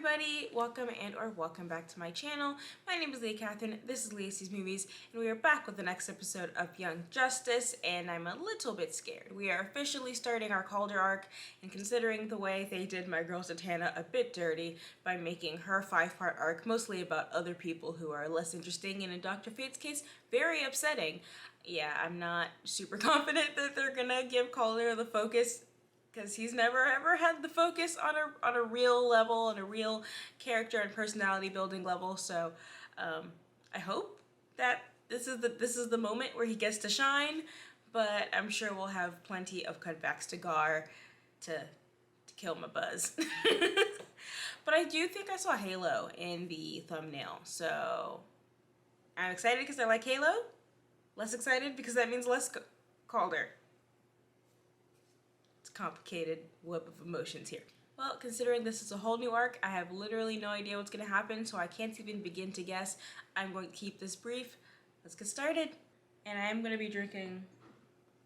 everybody, welcome back to my channel. My name is Leah Catherine, this is Leah Sees Movies, and we are back with the next episode of Young Justice, and I'm a little bit scared. We are officially starting our Calder arc, and considering the way they did my girl Zatanna a bit dirty by making her 5-part arc mostly about other people who are less interesting, and in Dr. Fate's case, very upsetting. Yeah, I'm not super confident that they're gonna give Calder the focus, because he's never ever had the focus on a real level, on a real character and personality building level. So I hope that this is the moment where he gets to shine, but I'm sure we'll have plenty of cutbacks to Gar to kill my buzz. But I do think I saw Halo in the thumbnail, so I'm excited because I like Halo. Less excited because that means less Calder. Complicated web of emotions here. Well, considering this is a whole new arc, I have literally no idea what's going to happen, so I can't even begin to guess. I'm going to keep this brief. Let's get started. And I am going to be drinking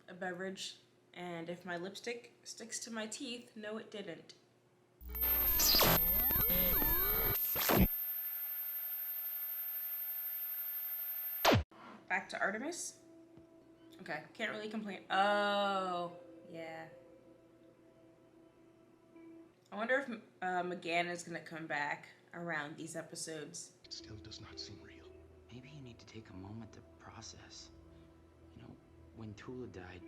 a beverage, and if my lipstick sticks to my teeth, no it didn't. Back to Artemis. Okay, can't really complain. Oh, yeah. I wonder if McGann is going to come back around these episodes. It still does not seem real. Maybe you need to take a moment to process. You know, when Tula died,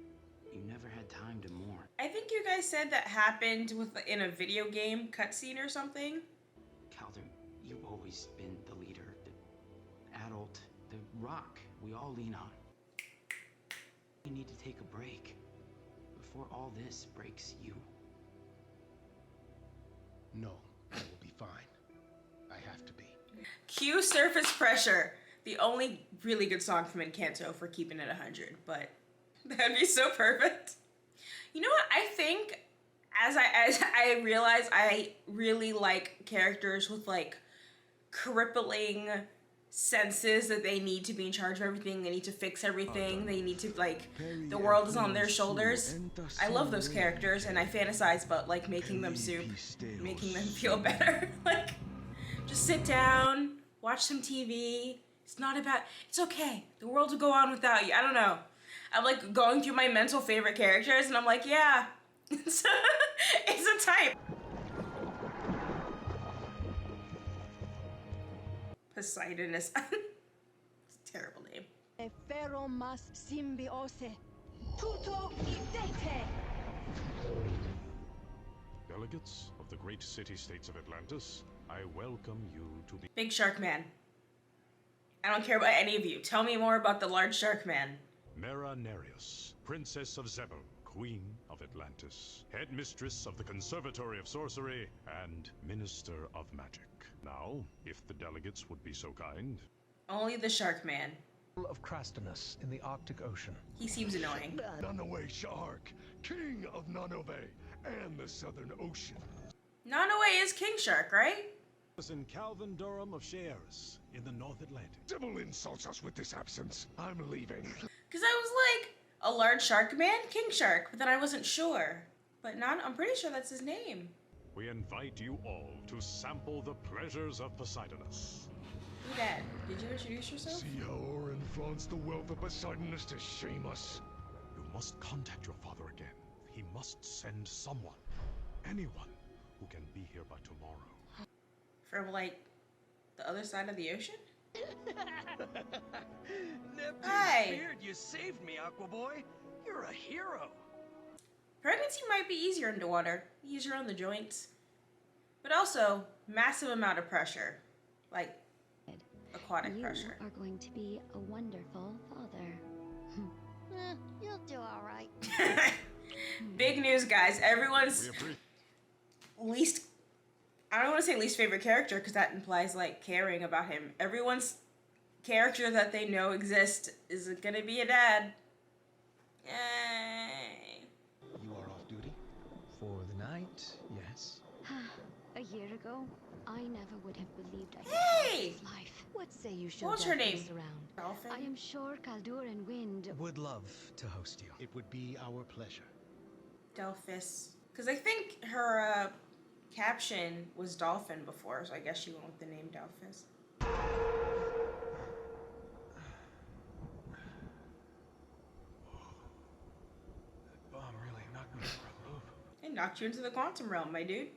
you never had time to mourn. I think you guys said that happened in a video game cutscene or something. Calder, you've always been the leader, the adult, the rock we all lean on. You need to take a break before all this breaks you. No, I will be fine. I have to be. Cue Surface Pressure. The only really good song from Encanto for keeping it 100, but that'd be so perfect. You know what? I think as I realize I really like characters with like crippling senses that they need to be in charge of everything, they need to fix everything, they need to, like, the world is on their shoulders. I love those characters, and I fantasize about, like, making them soup, making them feel better. Like, just sit down, watch some TV. It's not about, it's okay, the world will go on without you. I don't know. I'm, like, going through my mental favorite characters, and I'm like, yeah, it's a type. Poseidon is it's a terrible name. Feromas symbiose, tuto idete. Delegates of the great city-states of Atlantis, I welcome you to be Big Shark Man. I don't care about any of you. Tell me more about the large shark man. Mera Nereus, Princess of Zebel, Queen of Atlantis, Headmistress of the Conservatory of Sorcery, and Minister of Magic. Now, if the delegates would be so kind. Only the shark man. Of Crastinus in the Arctic Ocean. He seems annoying. Nanoe Shark, King of Nanoe and the Southern Ocean. Nanoe is King Shark, right? In Calvin Durham of Shares, in the North Atlantic. Zebel insults us with this absence. I'm leaving. Because I was like, a large shark man? King Shark, but then I wasn't sure. But I'm pretty sure that's his name. We invite you all to sample the pleasures of Poseidonus. Who that? Did you introduce yourself? See how Orin flaunts the wealth of Poseidonus to shame us. You must contact your father again. He must send someone, anyone, who can be here by tomorrow. From, like, the other side of the ocean? Neptune's Hi. beard, you saved me, Aqua Boy. You're a hero. Pregnancy might be easier underwater, easier on the joints, but also massive amount of pressure, like aquatic pressure. You are going to be a wonderful father. You'll do all right. Big news, guys. Everyone's least, I don't want to say least favorite character because that implies like caring about him. Everyone's character that they know exists is gonna be a dad. Yay. You are off duty? For the night, yes. A year ago, I never would have believed I could Hey! have this life. What say you show What's her Delphins name? around? Dolphin? I am sure Kaldur and Wind Would love to host you. It would be our pleasure. Delphis. Because I think her caption was dolphin before, so I guess she went with the name Dolphus. That bomb really knocked me for a loop. It knocked you into the quantum realm, my dude.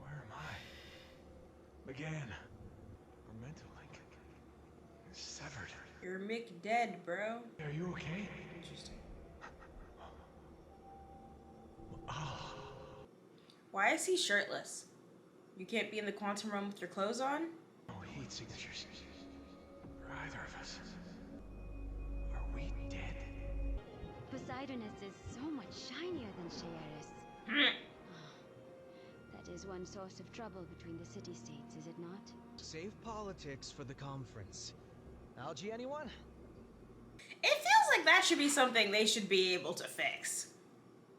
Where am I? Again. Our mental link is severed. You're McDead, bro. Are you okay? Interesting. Oh. Why is he shirtless? You can't be in the quantum realm with your clothes on? No heat signatures for either of us. Are we dead? Poseidonus is so much shinier than Shaeris. That is one source of trouble between the city-states, is it not? Save politics for the conference. Algae, anyone? It feels like that should be something they should be able to fix.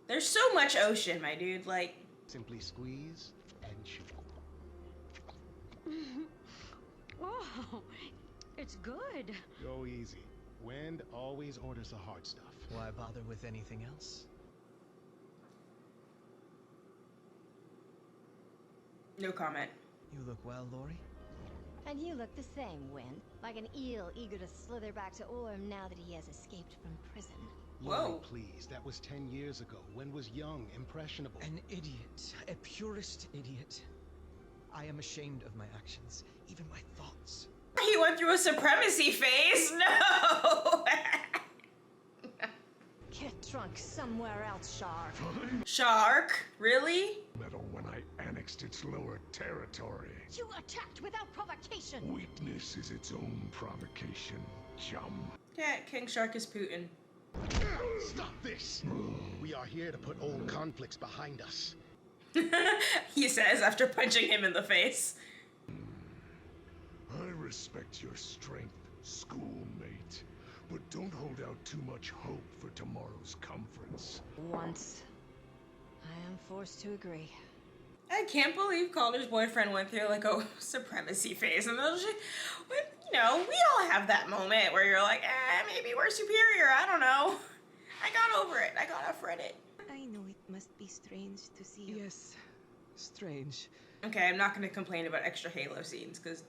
There's so much ocean, my dude, like... Simply squeeze and chew. Oh, it's good. Go easy. Wind always orders the hard stuff. Why bother with anything else? No comment. You look well, Lori. And you look the same, Win. Like an eel eager to slither back to Orm now that he has escaped from prison. Whoa. Lori, please. That was 10 years ago. Wen was young, impressionable. An idiot. A purist idiot. I am ashamed of my actions, even my thoughts. He went through a supremacy phase? No! Get drunk somewhere else, Shark. Shark? Really? Metal when I annexed its lower territory. You attacked without provocation. Weakness is its own provocation, chum. Yeah, King Shark is Putin. Stop this! We are here to put old conflicts behind us. He says after punching him in the face. I respect your strength, schoolmate, but don't hold out too much hope for tomorrow's conference. Once. I am forced to agree. I can't believe Calder's boyfriend went through like a supremacy phase, and those, you know, we all have that moment where you're like, maybe we're superior. I don't know. I got over it. I got off it. I know it must be strange to see you. Yes, strange. Okay, I'm not going to complain about extra Halo scenes because.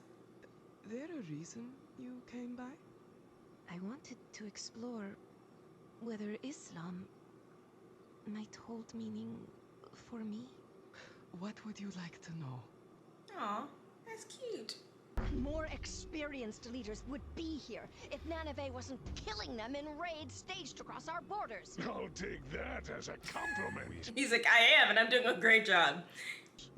There a reason you came by? I wanted to explore whether Islam might hold meaning for me. What would you like to know? Aw, that's cute. More experienced leaders would be here if Nanive wasn't killing them in raids staged across our borders. I'll take that as a compliment. He's like, I am, and I'm doing a great job.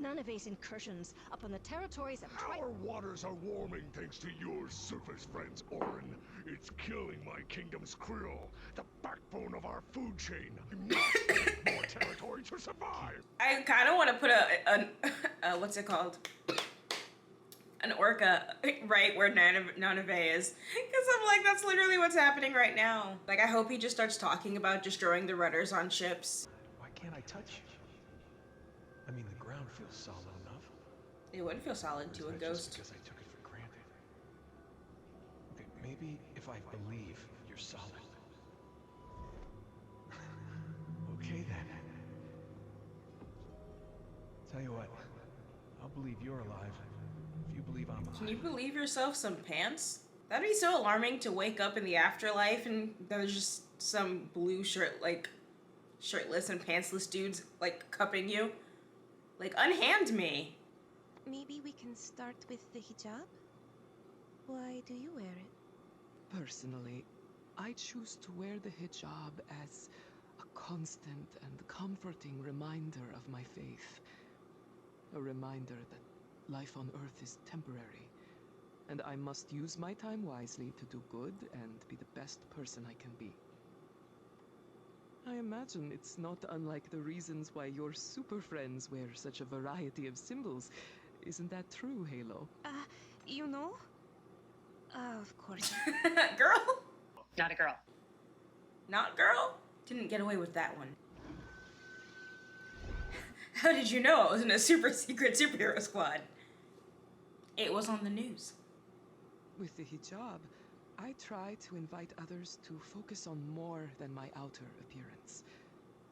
Nanive's incursions upon the territories of Our waters are warming thanks to your surface friends, Orin. It's killing my kingdom's krill, the backbone of our food chain. We must get more territory to survive. I kind of want to put a what's it called? An orca right where Nanive is. Because I'm like, that's literally what's happening right now. Like, I hope he just starts talking about destroying the rudders on ships. Why can't I touch you? I mean, the ground feels solid enough. It would feel solid Or is to a that ghost. just because I took it for granted? Okay, maybe if I believe you're solid. Okay then. Tell you what, I'll believe you're alive if you believe I'm alive. Can you believe yourself some pants? That'd be so alarming to wake up in the afterlife and there's just some blue shirt, like, shirtless and pantsless dudes, like, cupping you. Like, unhand me. Maybe we can start with the hijab? Why do you wear it? Personally, I choose to wear the hijab as a constant and comforting reminder of my faith. A reminder that life on Earth is temporary, and I must use my time wisely to do good and be the best person I can be. I imagine it's not unlike the reasons why your super friends wear such a variety of symbols. Isn't that true, Halo? You know? Of course. Girl? Not a girl. Not girl? Didn't get away with that one. How did you know I was in a super secret superhero squad? It was on the news. With the hijab, I try to invite others to focus on more than my outer appearance.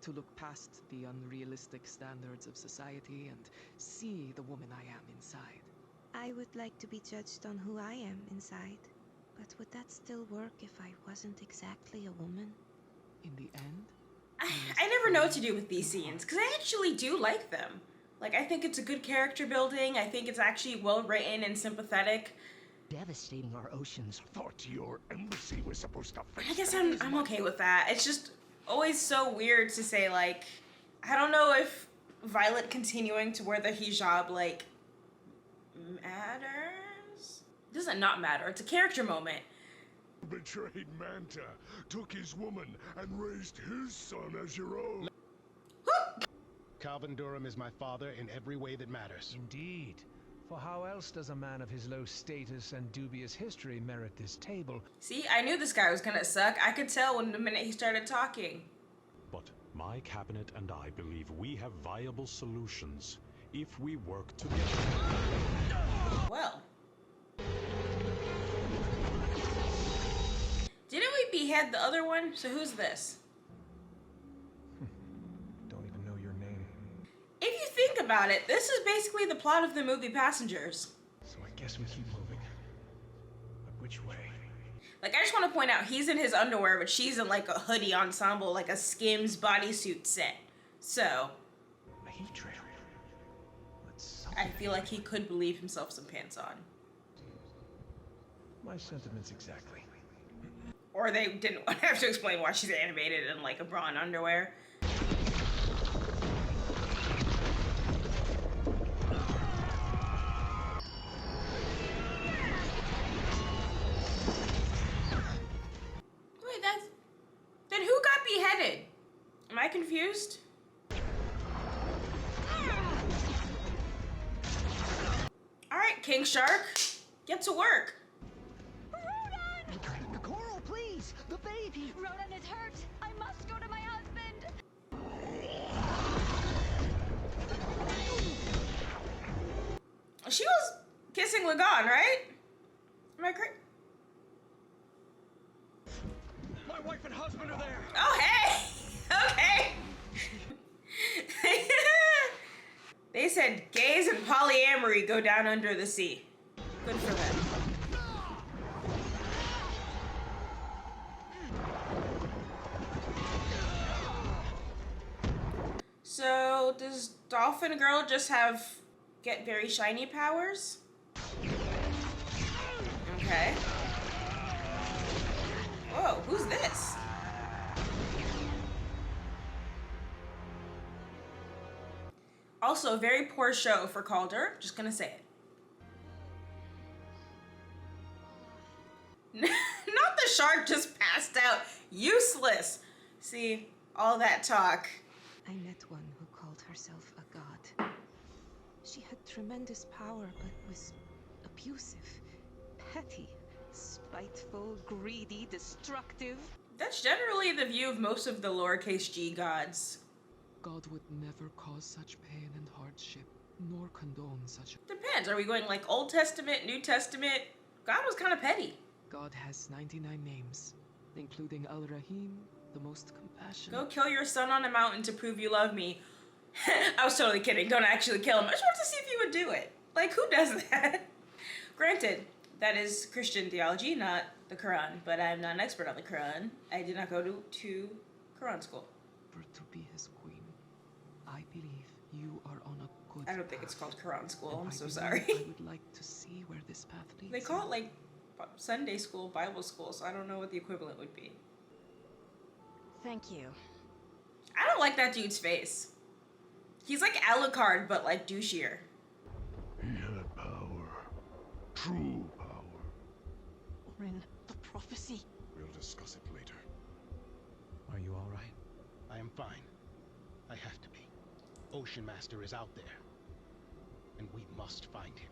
to look past the unrealistic standards of society and see the woman I am inside. I would like to be judged on who I am inside. But would that still work if I wasn't exactly a woman? In the end, I never know what to do with these scenes, because I actually do like them. Like, I think it's a good character building. I think it's actually well written and sympathetic. Devastating our oceans. Thought your embassy was supposed to fix I guess that. I'm okay with that. It's just always so weird to say, like, I don't know if Violet continuing to wear the hijab, like, matters? It doesn't not matter. It's a character moment. Betrayed Manta, took his woman, and raised his son as your own. Calvin Durham is my father in every way that matters. Indeed. For how else does a man of his low status and dubious history merit this table? See, I knew this guy was gonna suck. I could tell when the minute he started talking. But my cabinet and I believe we have viable solutions if we work together. Well. Didn't we behead the other one? So who's this? Don't even know your name. If you think about it, this is basically the plot of the movie Passengers. So I guess we keep moving. But which way? Like, I just want to point out, he's in his underwear, but she's in, like, a hoodie ensemble, like a Skims bodysuit set. So, A heat trail. I feel like he could believe himself some pants on. My sentiments exactly. Or they didn't want to have to explain why she's animated in, like, a bra and underwear. Wait, that's... Then who got beheaded? Am I confused? Alright, King Shark. Get to work. The coral, please! The baby! Ronan is hurt. I must go to my husband. She was kissing Lagan, right? Am I correct? My wife and husband are there! Oh, hey! Okay! They said gays and polyamory go down under the sea. Good for them. So, does Dolphin Girl just get very shiny powers? Okay. Whoa, who's this? Also, very poor show for Calder. Just gonna say it. Not the shark just passed out. Useless. See, all that talk. I met one who called herself a god. She had tremendous power, but was abusive, petty, spiteful, greedy, destructive. That's generally the view of most of the lowercase g gods. God would never cause such pain and hardship, nor condone such. Depends. Are we going like Old Testament, New Testament? God was kind of petty. God has 99 names, including Al-Rahim, the most compassionate. Go kill your son on a mountain to prove you love me. I was totally kidding. Don't actually kill him. I just wanted to see if you would do it. Like, who does that? Granted, that is Christian theology, not the Quran, but I'm not an expert on the Quran. I did not go to Quran school. For to be his queen, I believe you are on a good I don't think it's called Quran school. I'm so believe sorry. I would like to see where this path leads. They call it like Sunday school, Bible school, so I don't know what the equivalent would be. Thank you. I don't like that dude's face. He's like Alucard, but like douchier. He had power. True power. Orin, the prophecy. We'll discuss it later. Are you all right? I am fine. I have to be. Ocean Master is out there. And we must find him.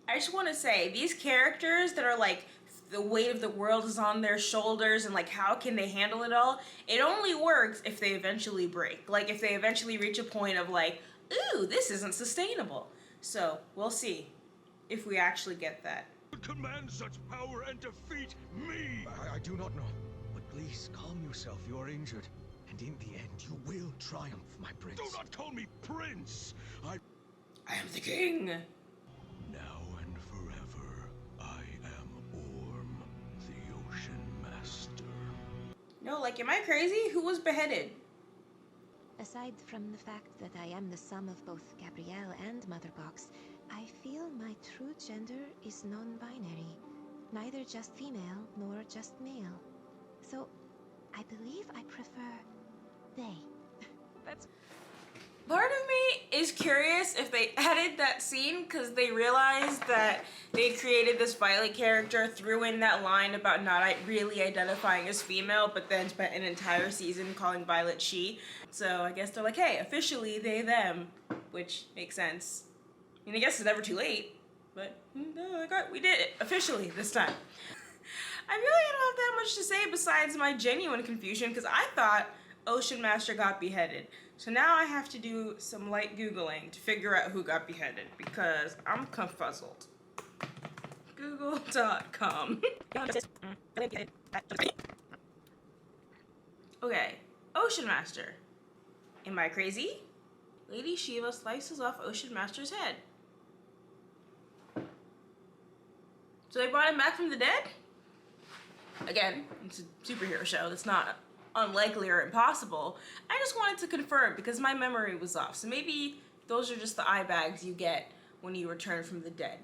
I just want to say, these characters that are like, the weight of the world is on their shoulders and like, how can they handle it all? It only works if they eventually break. Like, if they eventually reach a point of like, ooh, this isn't sustainable. So, we'll see if we actually get that. Command such power and defeat me! I do not know. But please, calm yourself. You are injured. And in the end, you will triumph, my prince. Do not call me prince! I am the king! Now and forever, I am Orm, the Ocean Master. No, like, am I crazy? Who was beheaded? Aside from the fact that I am the sum of both Gabrielle and Mother Box, I feel my true gender is non-binary. Neither just female nor just male. So, I believe I prefer they. That's... Part of me is curious if they added that scene because they realized that they created this Violet character, threw in that line about not really identifying as female, but then spent an entire season calling Violet she. So I guess they're like, hey, officially they, them, which makes sense. I mean, I guess it's never too late, but no, we did it officially this time. I really don't have that much to say besides my genuine confusion because I thought Ocean Master got beheaded. So now I have to do some light Googling to figure out who got beheaded because I'm confuzzled. Google.com. Okay, Ocean Master. Am I crazy? Lady Shiva slices off Ocean Master's head. So they brought him back from the dead? Again, it's a superhero show. That's not unlikely or impossible. I just wanted to confirm because my memory was off. So maybe those are just the eye bags you get when you return from the dead.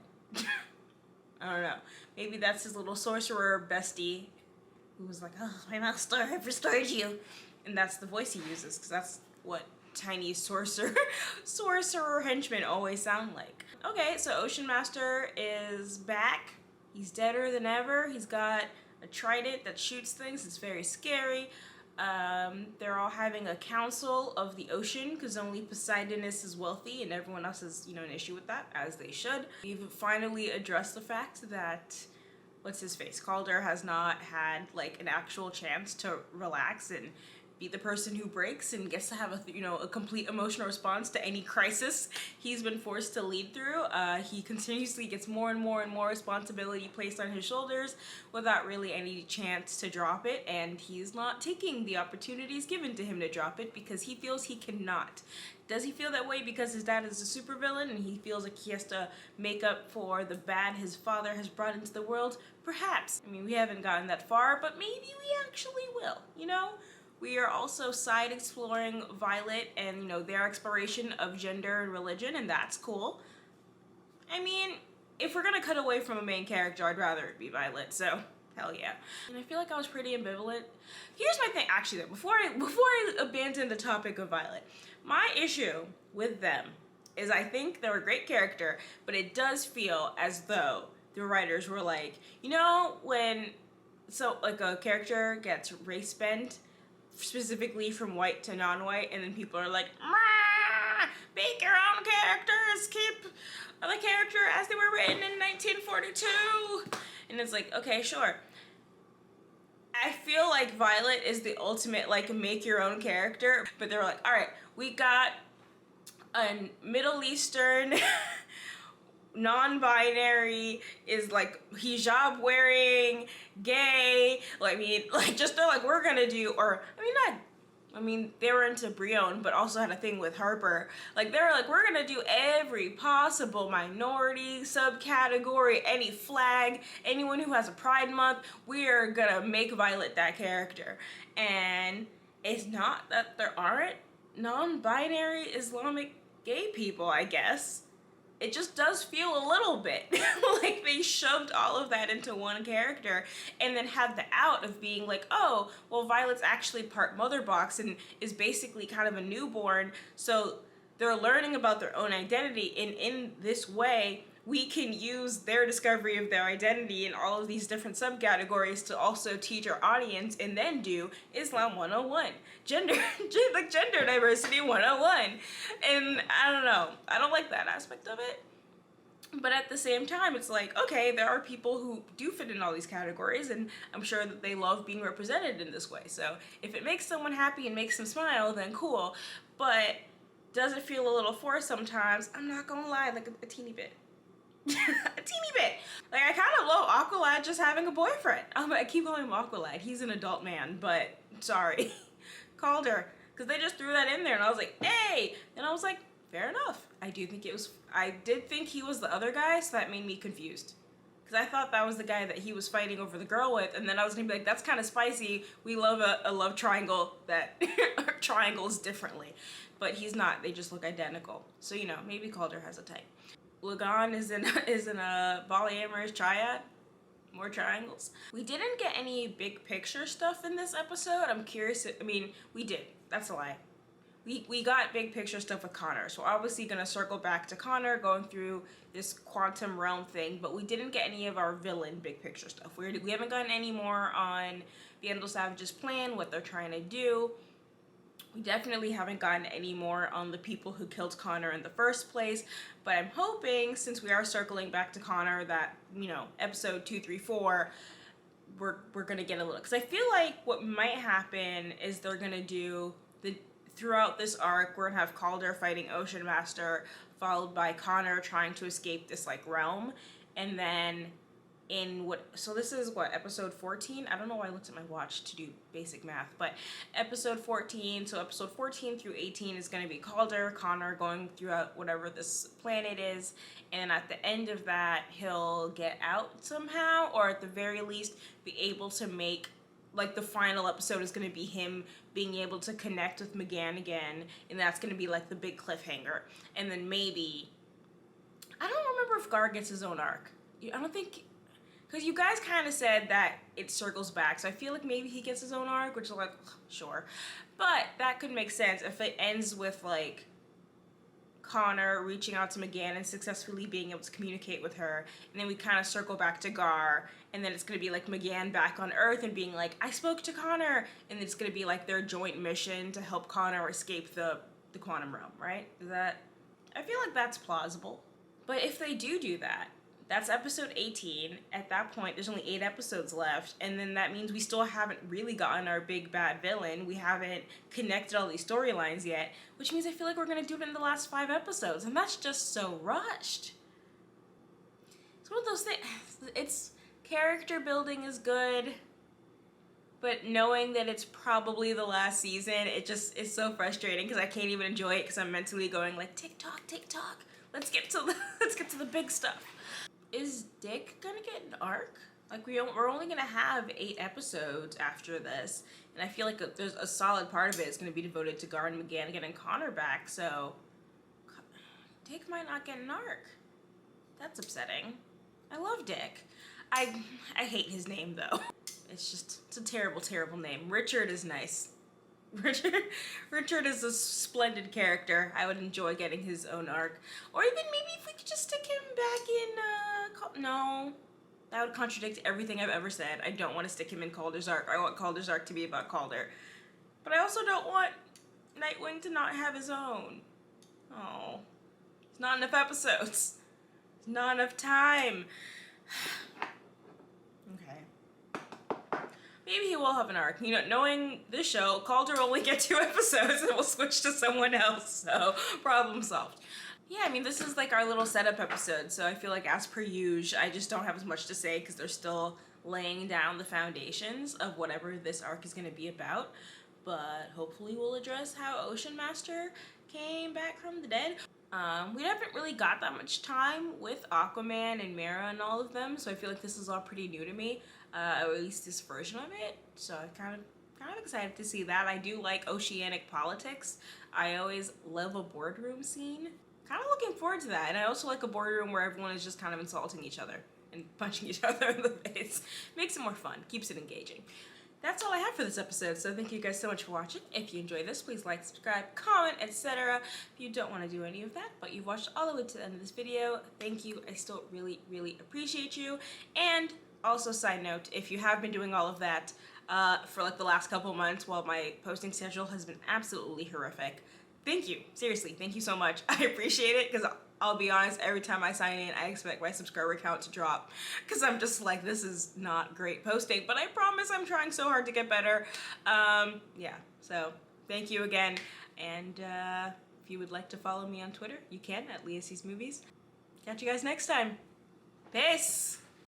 I don't know. Maybe that's his little sorcerer bestie who was like, oh, my master, I've restored you. And that's the voice he uses because that's what tiny sorcerer henchmen always sound like. Okay, so Ocean Master is back. He's deader than ever. He's got a trident that shoots things. It's very scary. They're all having a council of the ocean because only Poseidonus is wealthy and everyone else has, an issue with that, as they should. We've finally addressed the fact that, what's his face, Calder has not had like an actual chance to relax and be the person who breaks and gets to have a complete emotional response to any crisis he's been forced to lead through. He continuously gets more and more and more responsibility placed on his shoulders without really any chance to drop it, and he's not taking the opportunities given to him to drop it because he feels he cannot. Does he feel that way because his dad is a supervillain and he feels like he has to make up for the bad his father has brought into the world? Perhaps. I mean, we haven't gotten that far, but maybe we actually will, We are also side exploring Violet and, their exploration of gender and religion, and that's cool. I mean, if we're gonna cut away from a main character, I'd rather it be Violet, so hell yeah. And I feel like I was pretty ambivalent. Here's my thing, actually though, before I abandon the topic of Violet, my issue with them is I think they're a great character, but it does feel as though the writers were like, when a character gets race bent, specifically from white to non-white, and then people are like, make your own characters, keep the character as they were written in 1942, and it's like, okay, sure. I feel like Violet is the ultimate make your own character, but they're like, all right, we got a Middle Eastern non-binary, is hijab wearing, gay, they're like, we're gonna do, they were into Brion, but also had a thing with Harper. They were like, we're gonna do every possible minority, subcategory, any flag, anyone who has a Pride Month, we are gonna make Violet that character. And it's not that there aren't non-binary Islamic gay people, I guess. It just does feel a little bit like they shoved all of that into one character and then had the out of being like, oh, well, Violet's actually part Mother Box and is basically kind of a newborn, so they're learning about their own identity, and in this way, we can use their discovery of their identity in all of these different subcategories to also teach our audience and then do Islam 101, gender diversity 101. And I don't know, I don't like that aspect of it. But at the same time, it's like, okay, there are people who do fit in all these categories, and I'm sure that they love being represented in this way. So if it makes someone happy and makes them smile, then cool. But does it feel a little forced sometimes? I'm not gonna lie, a teeny bit. A teeny bit. I kind of love Aqualad just having a boyfriend. I keep calling him Aqualad. He's an adult man, but sorry. Calder, because they just threw that in there, and I was like, hey! And I was like, fair enough. I did think he was the other guy, so that made me confused. Because I thought that was the guy that he was fighting over the girl with, and then I was gonna be like, that's kind of spicy. We love a love triangle that triangles differently. But he's not, they just look identical. So, you know, maybe Calder has a type. Lagan is in a polyamorous triad. More triangles. We didn't get any big picture stuff in this episode. I'm curious, I mean, we did. That's a lie. We got big picture stuff with Connor, so we're obviously gonna circle back to Connor going through this quantum realm thing, but we didn't get any of our villain big picture stuff. We haven't gotten any more on Vandal Savage's plan, what they're trying to do. We definitely haven't gotten any more on the people who killed Connor in the first place, but I'm hoping, since we are circling back to Connor, that, you know, episode 2, 3, 4, we're gonna get a little, because I feel like what might happen is they're gonna do throughout this arc, we're gonna have Calder fighting Ocean Master, followed by Connor trying to escape this like realm, and then so this is what, episode 14? I don't know why I looked at my watch to do basic math, but episode 14, so episode 14 through 18 is gonna be Calder, Connor going throughout whatever this planet is, and at the end of that, he'll get out somehow, or at the very least, be able to make, like, the final episode is gonna be him being able to connect with McGann again, and that's gonna be like the big cliffhanger. And then maybe, I don't remember if Gar gets his own arc. I don't think, because you guys kind of said that it circles back, so I feel like maybe he gets his own arc, which is like, sure. But that could make sense if it ends with like Connor reaching out to McGann and successfully being able to communicate with her, and then we kind of circle back to Gar, and then it's going to be like McGann back on Earth and being like, I spoke to Connor, and it's going to be like their joint mission to help Connor escape the quantum realm, right? I feel like that's plausible. But if they do that, that's episode 18. At that point, there's only 8 episodes left, and then that means we still haven't really gotten our big bad villain. We haven't connected all these storylines yet, which means I feel like we're gonna do it in the last 5 episodes, and that's just so rushed. It's one of those things, it's character building is good, but knowing that it's probably the last season, it's so frustrating because I can't even enjoy it because I'm mentally going like, tick tock, let's get to the big stuff. Is Dick gonna get an arc? Like, we're only gonna have 8 episodes after this, and I feel like there's a solid part of it is gonna be devoted to Gar and McGann getting Connor back, so Dick might not get an arc. That's upsetting. I love Dick. I hate his name though. It's a terrible, terrible name. Richard is nice. Richard is a splendid character. I would enjoy getting his own arc. Or even maybe if we could just stick him back in, no. That would contradict everything I've ever said. I don't want to stick him in Calder's arc. I want Calder's arc to be about Calder. But I also don't want Nightwing to not have his own. Oh. It's not enough episodes. It's not enough time. Maybe he will have an arc. You know, knowing this show, Calder will only get 2 episodes and we'll switch to someone else, so problem solved. Yeah, I mean, this is like our little setup episode, so I feel like as per usual, I just don't have as much to say because they're still laying down the foundations of whatever this arc is going to be about, but hopefully we'll address how Ocean Master came back from the dead. We haven't really got that much time with Aquaman and Mera and all of them, so I feel like this is all pretty new to me. Or at least this version of it, so I'm kind of excited to see that. I do like oceanic politics. I always love a boardroom scene. Kind of looking forward to that, and I also like a boardroom where everyone is just kind of insulting each other and punching each other in the face. Makes it more fun, keeps it engaging. That's all I have for this episode, so thank you guys so much for watching. If you enjoyed this, please like, subscribe, comment, etc. If you don't want to do any of that, but you've watched all the way to the end of this video, thank you. I still really, really appreciate you. And also, side note, if you have been doing all of that for like the last couple months while my posting schedule has been absolutely horrific, thank you. Seriously, thank you so much. I appreciate it because I'll be honest, every time I sign in, I expect my subscriber count to drop because I'm just like, this is not great posting, but I promise I'm trying so hard to get better. Yeah, so thank you again. And if you would like to follow me on Twitter, you can at Leah Sees Movies. Catch you guys next time. Peace!